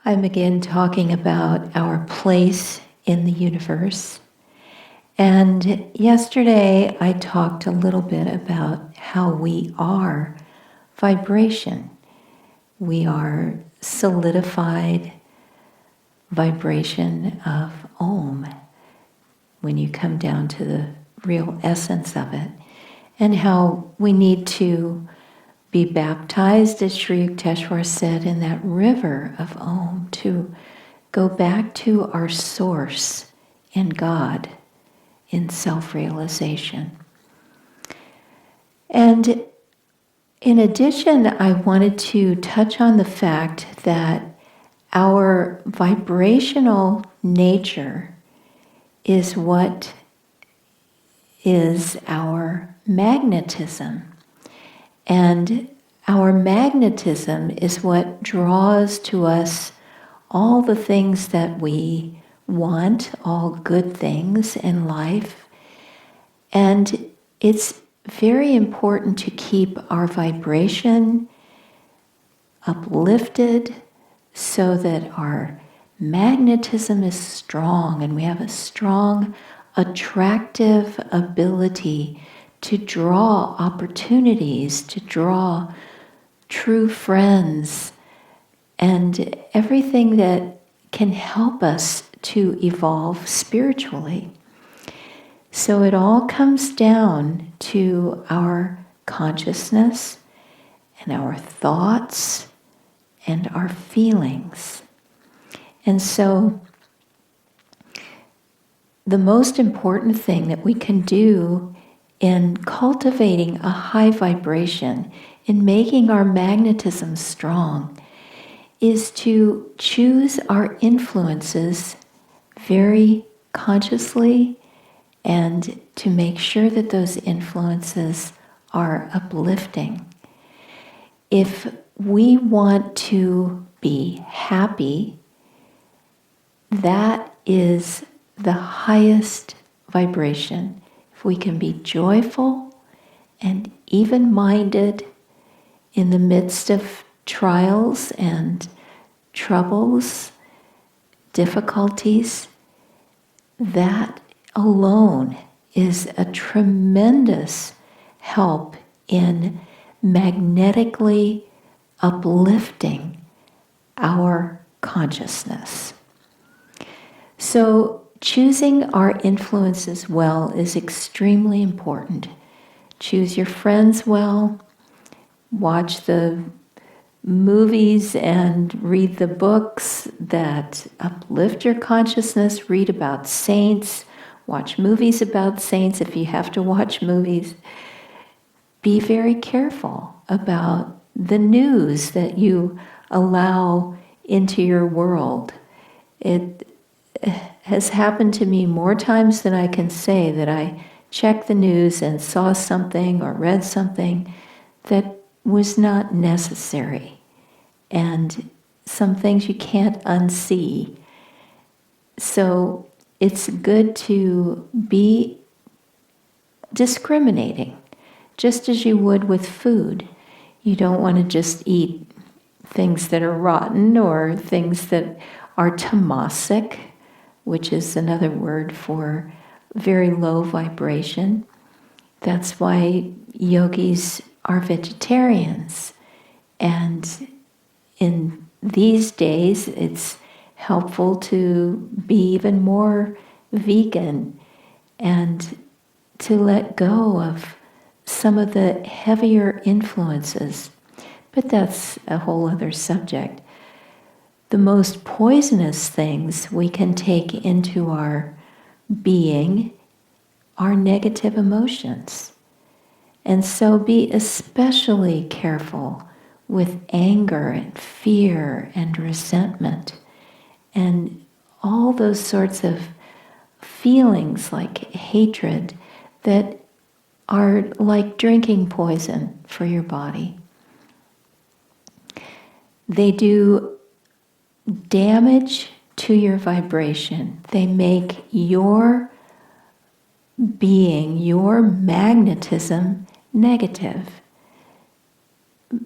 I'm again talking about our place in the universe. And yesterday I talked a little bit about how we are vibration. We are solidified vibration of Om when you come down to the real essence of it, and how we need to be baptized, as Sri Yukteswar said, in that river of Om, to go back to our source in God, in self-realization. And in addition, I wanted to touch on the fact that our vibrational nature is what is our magnetism. And our magnetism is what draws to us all the things that we want, all good things in life. And it's very important to keep our vibration uplifted so that our magnetism is strong and we have a strong, attractive ability to draw opportunities, to draw true friends, and everything that can help us to evolve spiritually. So it all comes down to our consciousness and our thoughts and our feelings. And so the most important thing that we can do in cultivating a high vibration, in making our magnetism strong, is to choose our influences very consciously and to make sure that those influences are uplifting. If we want to be happy, that is the highest vibration. If we can be joyful and even-minded in the midst of trials and troubles, difficulties, that alone is a tremendous help in magnetically uplifting our consciousness. So choosing our influences well is extremely important. Choose your friends well, watch the movies and read the books that uplift your consciousness, read about saints, watch movies about saints if you have to watch movies. Be very careful about the news that you allow into your world. It has happened to me more times than I can say that I checked the news and saw something or read something that was not necessary. And some things you can't unsee. So it's good to be discriminating, just as you would with food. You don't want to just eat things that are rotten or things that are tamasic, which is another word for very low vibration. That's why yogis are vegetarians. And in these days, it's helpful to be even more vegan and to let go of some of the heavier influences. But that's a whole other subject. The most poisonous things we can take into our being are negative emotions. And so be especially careful with anger and fear and resentment and all those sorts of feelings like hatred that are like drinking poison for your body. They do damage to your vibration. They make your being, your magnetism, negative.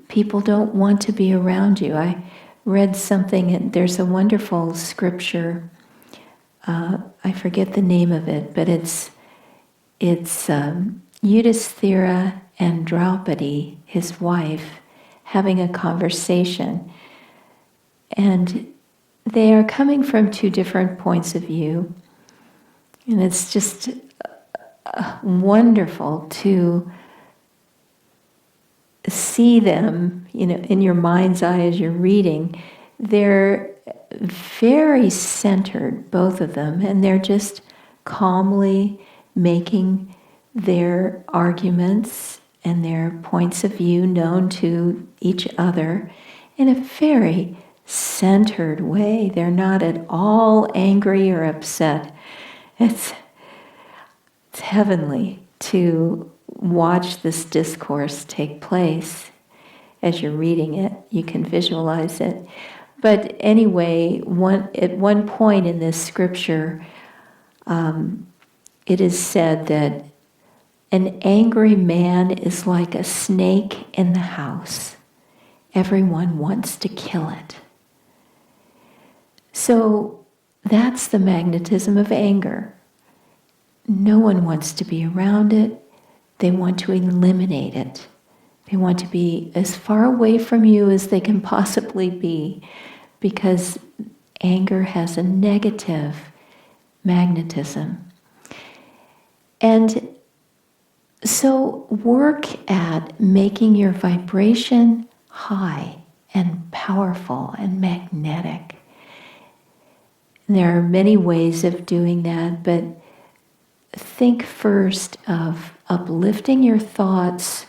People don't want to be around you. I read something, and there's a wonderful scripture. I forget the name of it, but it's Yudhisthira and Draupadi, his wife, having a conversation. And they are coming from two different points of view. And it's just wonderful to see them, in your mind's eye as you're reading. They're very centered, both of them, and they're just calmly making their arguments and their points of view known to each other in a very centered way. They're not at all angry or upset. It's heavenly to watch this discourse take place. As you're reading it, you can visualize it. But anyway, at one point in this scripture, it is said that an angry man is like a snake in the house. Everyone wants to kill it. So that's the magnetism of anger. No one wants to be around it. They want to eliminate it. They want to be as far away from you as they can possibly be, because anger has a negative magnetism. And so work at making your vibration high and powerful and magnetic. And there are many ways of doing that, but think first of uplifting your thoughts,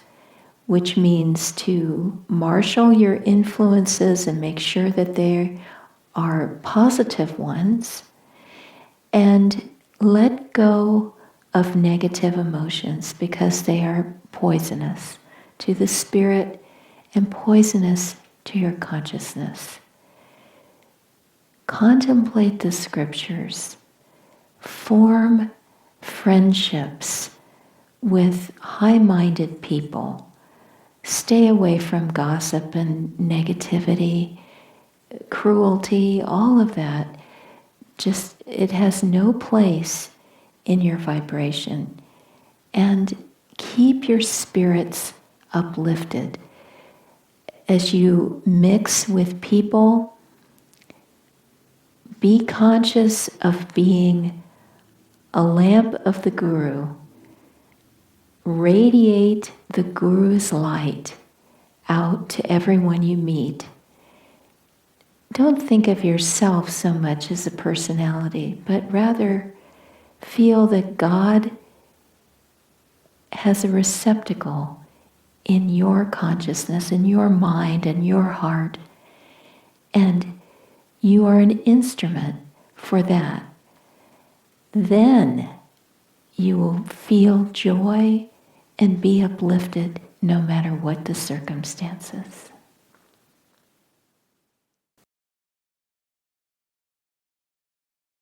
which means to marshal your influences and make sure that they are positive ones, and let go of negative emotions, because they are poisonous to the spirit and poisonous to your consciousness. Contemplate the scriptures. Form friendships with high-minded people. Stay away from gossip and negativity, cruelty, all of that. It has no place in your vibration. And keep your spirits uplifted. As you mix with people, be conscious of being a lamp of the Guru. Radiate the Guru's light out to everyone you meet. Don't think of yourself so much as a personality, but rather feel that God has a receptacle in your consciousness, in your mind, and your heart, and you are an instrument for that. Then you will feel joy and be uplifted no matter what the circumstances.